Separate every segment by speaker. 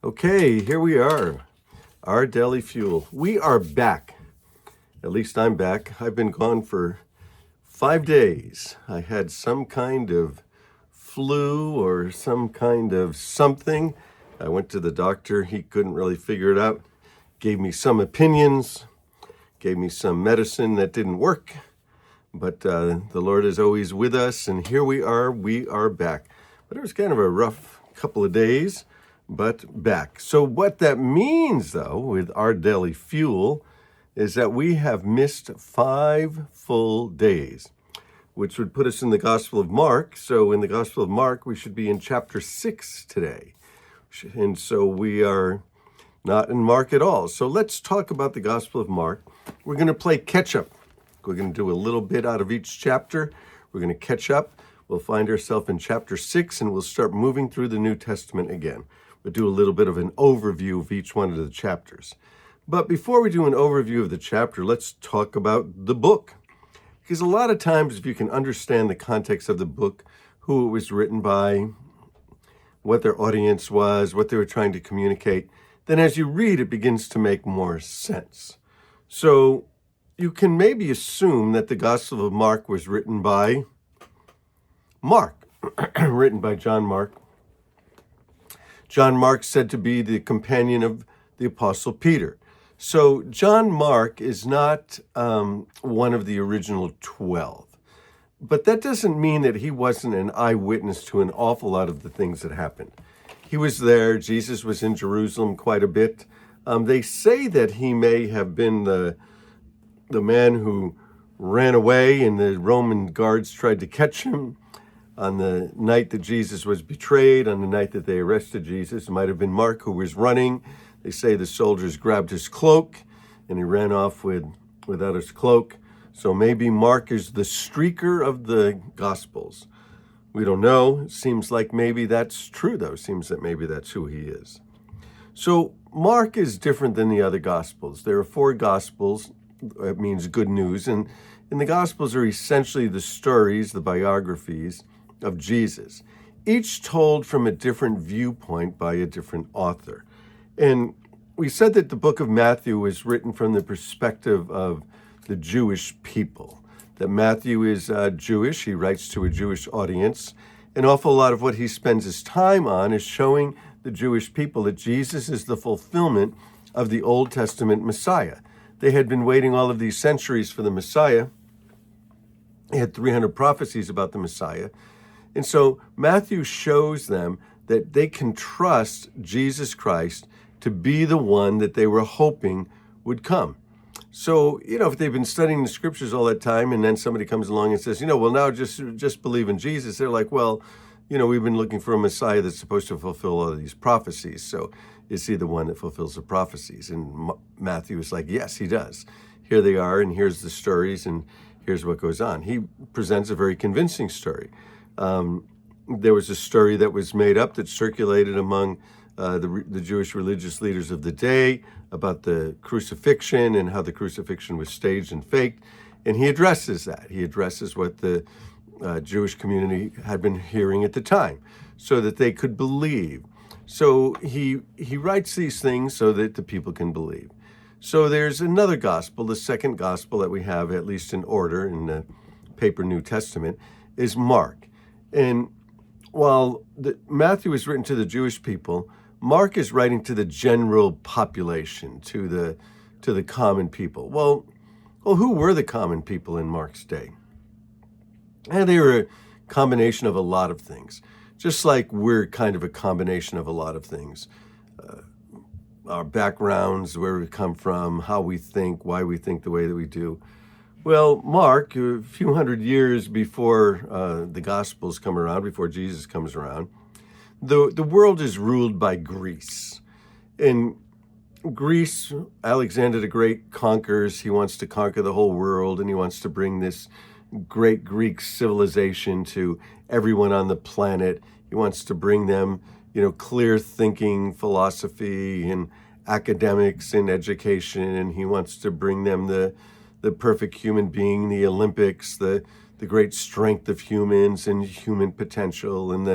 Speaker 1: Okay, here we are, our Daily Fuel. We are back. At least I'm back. I've been gone for 5 days. I had some kind of flu or some kind of something. I went to the doctor. He couldn't really figure it out. Gave me some opinions, gave me some medicine that didn't work. But the Lord is always with us, and here we are back. But it was kind of a rough couple of days, but back. So what that means, though, with our Daily Fuel, is that we have missed 5 full days, which would put us in the Gospel of Mark. So in the Gospel of Mark, we should be in chapter 6 today. And so we are not in Mark at all. So let's talk about the Gospel of Mark. We're going to play catch up. We're going to do a little bit out of each chapter. We're going to catch up. We'll find ourselves in chapter 6, and we'll start moving through the New Testament again. We'll do a little bit of an overview of each one of the chapters. But before we do an overview of the chapter, let's talk about the book. Because a lot of times, if you can understand the context of the book, who it was written by, what their audience was, what they were trying to communicate, then as you read, it begins to make more sense. So you can maybe assume that the Gospel of Mark was written by Mark, written by John Mark. John Mark said to be the companion of the Apostle Peter. So John Mark is not one of the original 12. But that doesn't mean that he wasn't an eyewitness to an awful lot of the things that happened. He was there. Jesus was in Jerusalem quite a bit. They say that he may have been the man who ran away and the Roman guards tried to catch him on the night that Jesus was betrayed, on the night that they arrested Jesus. It might have been Mark who was running. They say the soldiers grabbed his cloak and he ran off without his cloak. So maybe Mark is the streaker of the Gospels. We don't know. It seems like maybe that's true, though. It seems that maybe that's who he is. So Mark is different than the other Gospels. There are 4 Gospels. It means good news. And the Gospels are essentially the stories, the biographies of Jesus, each told from a different viewpoint by a different author. And we said that the book of Matthew was written from the perspective of the Jewish people, that Matthew is Jewish. He writes to a Jewish audience. An awful lot of what he spends his time on is showing the Jewish people that Jesus is the fulfillment of the Old Testament Messiah. They had been waiting all of these centuries for the Messiah. They had 300 prophecies about the Messiah. And so Matthew shows them that they can trust Jesus Christ to be the one that they were hoping would come. So, if they've been studying the scriptures all that time and then somebody comes along and says, well, now just believe in Jesus, they're like, well, we've been looking for a Messiah that's supposed to fulfill all of these prophecies. So is he the one that fulfills the prophecies? And Matthew is like, yes, he does. Here they are, and here's the stories, and here's what goes on. He presents a very convincing story. There was a story that was made up that circulated among the Jewish religious leaders of the day about the crucifixion and how the crucifixion was staged and faked. And he addresses that. He addresses what the Jewish community had been hearing at the time so that they could believe. So he writes these things so that the people can believe. So there's another gospel, the second gospel that we have, at least in order in the paper New Testament, is Mark. And while Matthew is written to the Jewish people, Mark is writing to the general population, to the common people. Well, who were the common people in Mark's day? And they were a combination of a lot of things, just like we're kind of a combination of a lot of things. Our backgrounds, where we come from, how we think, why we think the way that we do. Well, Mark, a few hundred years before the Gospels come around, before Jesus comes around, the world is ruled by Greece. In Greece, Alexander the Great conquers. He wants to conquer the whole world, and he wants to bring this great Greek civilization to everyone on the planet. He wants to bring them, clear thinking, philosophy, and academics and education, and he wants to bring them the perfect human being, the Olympics, the great strength of humans and human potential, and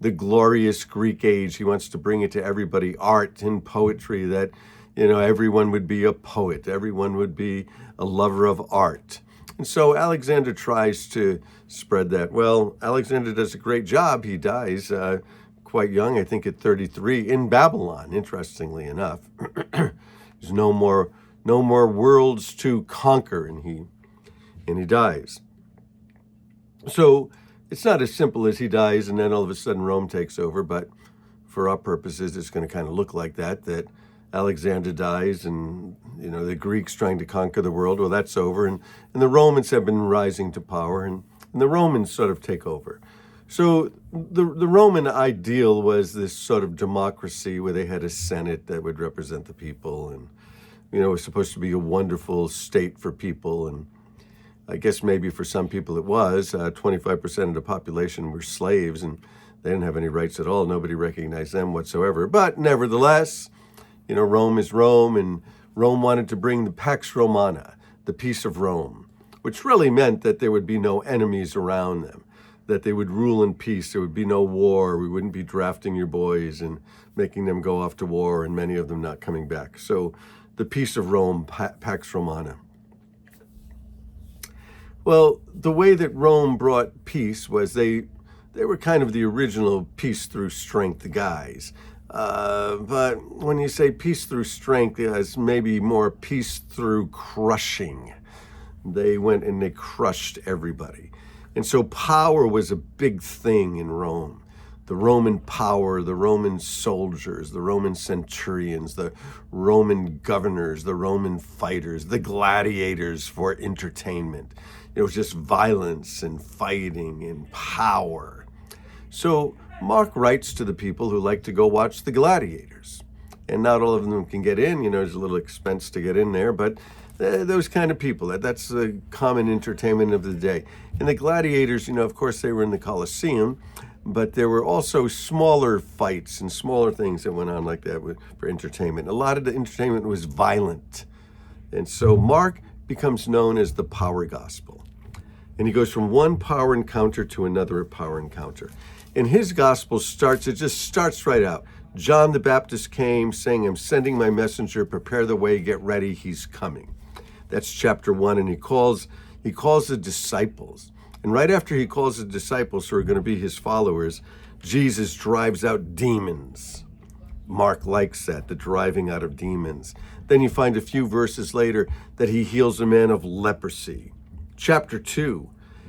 Speaker 1: the glorious Greek age. He wants to bring it to everybody, art and poetry, that, everyone would be a poet. Everyone would be a lover of art. And so Alexander tries to spread that. Well, Alexander does a great job. He dies quite young, I think at 33, in Babylon, interestingly enough. There's no more worlds to conquer, and he dies. So it's not as simple as he dies and then all of a sudden Rome takes over, but for our purposes, it's going to kind of look like that Alexander dies and, the Greeks trying to conquer the world, well, that's over. And the Romans have been rising to power, and the Romans sort of take over. So the Roman ideal was this sort of democracy where they had a Senate that would represent the people, and, it was supposed to be a wonderful state for people. And I guess maybe for some people it was. 25% of the population were slaves, and they didn't have any rights at all. Nobody recognized them whatsoever. But nevertheless, Rome is Rome, and Rome wanted to bring the Pax Romana, the peace of Rome, which really meant that there would be no enemies around them, that they would rule in peace. There would be no war. We wouldn't be drafting your boys and making them go off to war, and many of them not coming back. So the peace of Rome, Pax Romana. Well, the way that Rome brought peace was they were kind of the original peace through strength guys. But when you say peace through strength, it's maybe more peace through crushing. They went and they crushed everybody. And so power was a big thing in Rome. The Roman power, the Roman soldiers, the Roman centurions, the Roman governors, the Roman fighters, the gladiators for entertainment. It was just violence and fighting and power. So Mark writes to the people who like to go watch the gladiators. And not all of them can get in. There's a little expense to get in there, but those kind of people, that's the common entertainment of the day. And the gladiators, of course, they were in the Colosseum, but there were also smaller fights and smaller things that went on like that for entertainment. A lot of the entertainment was violent. And so Mark becomes known as the power gospel. And he goes from one power encounter to another power encounter. And his gospel just starts right out. John the Baptist came saying, I'm sending my messenger, prepare the way, get ready, he's coming. That's chapter 1. And he calls the disciples. And right after he calls the disciples who are going to be his followers, Jesus drives out demons. Mark likes that, the driving out of demons. Then you find a few verses later that he heals a man of leprosy. Chapter 2,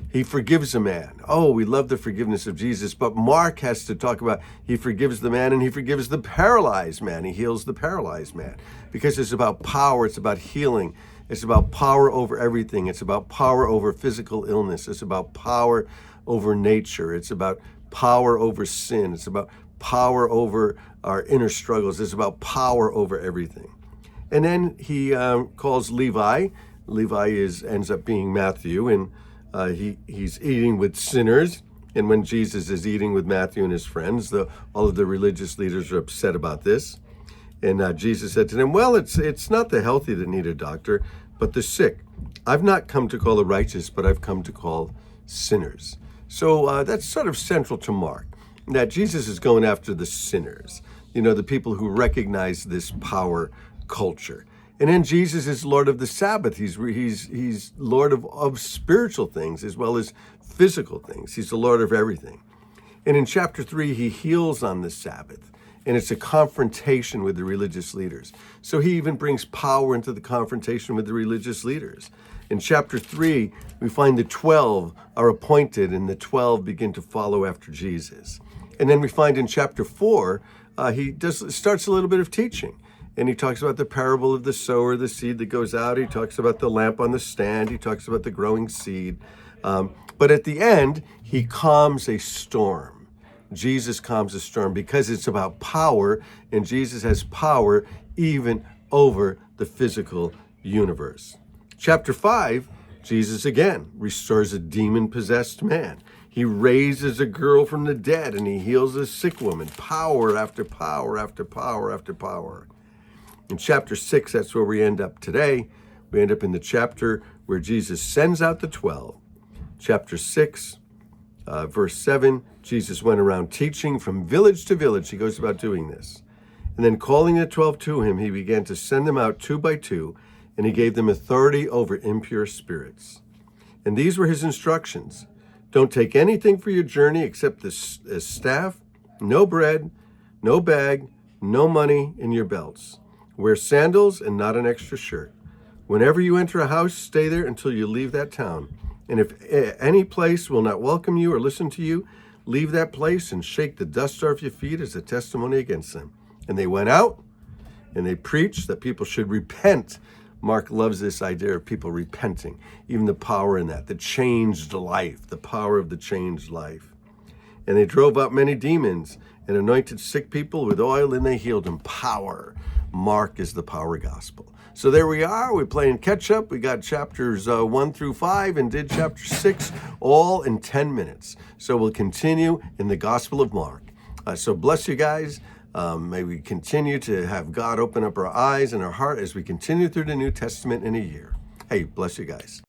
Speaker 1: he forgives a man. Oh, we love the forgiveness of Jesus, but Mark has to talk about he forgives the man and he forgives the paralyzed man. He heals the paralyzed man because it's about power, it's about healing. It's about power over everything. It's about power over physical illness. It's about power over nature. It's about power over sin. It's about power over our inner struggles. It's about power over everything. And then he calls Levi. Levi ends up being Matthew, and he's eating with sinners. And when Jesus is eating with Matthew and his friends, all of the religious leaders are upset about this. And Jesus said to them, well, it's not the healthy that need a doctor, but the sick. I've not come to call the righteous, but I've come to call sinners. So that's sort of central to Mark, that Jesus is going after the sinners, the people who recognize this power culture. And then Jesus is Lord of the Sabbath. He's Lord of spiritual things as well as physical things. He's the Lord of everything. And in chapter 3, he heals on the Sabbath. And it's a confrontation with the religious leaders. So he even brings power into the confrontation with the religious leaders. In chapter 3, we find the 12 are appointed and the 12 begin to follow after Jesus. And then we find in chapter 4, he starts a little bit of teaching. And he talks about the parable of the sower, the seed that goes out. He talks about the lamp on the stand. He talks about the growing seed. But at the end, he calms a storm. Jesus calms a storm because it's about power, and Jesus has power even over the physical universe. Chapter 5, Jesus again restores a demon-possessed man. He raises a girl from the dead, and he heals a sick woman. Power after power after power after power. In chapter 6, that's where we end up today. We end up in the chapter where Jesus sends out the 12. Chapter 6, Verse 7, Jesus went around teaching from village to village. He goes about doing this. And then calling the 12 to him, he began to send them out 2 by 2, and he gave them authority over impure spirits. And these were his instructions. Don't take anything for your journey except a staff, no bread, no bag, no money in your belts. Wear sandals and not an extra shirt. Whenever you enter a house, stay there until you leave that town. And if any place will not welcome you or listen to you, leave that place and shake the dust off your feet as a testimony against them. And they went out and they preached that people should repent. Mark loves this idea of people repenting, even the power in that, the changed life, the power of the changed life. And they drove out many demons and anointed sick people with oil, and they healed them. Power. Mark is the power gospel. So there we are. We're playing catch up. We got chapters 1 through 5 and did chapter 6 all in 10 minutes. So we'll continue in the Gospel of Mark. So bless you guys. May we continue to have God open up our eyes and our heart as we continue through the New Testament in a year. Hey, bless you guys.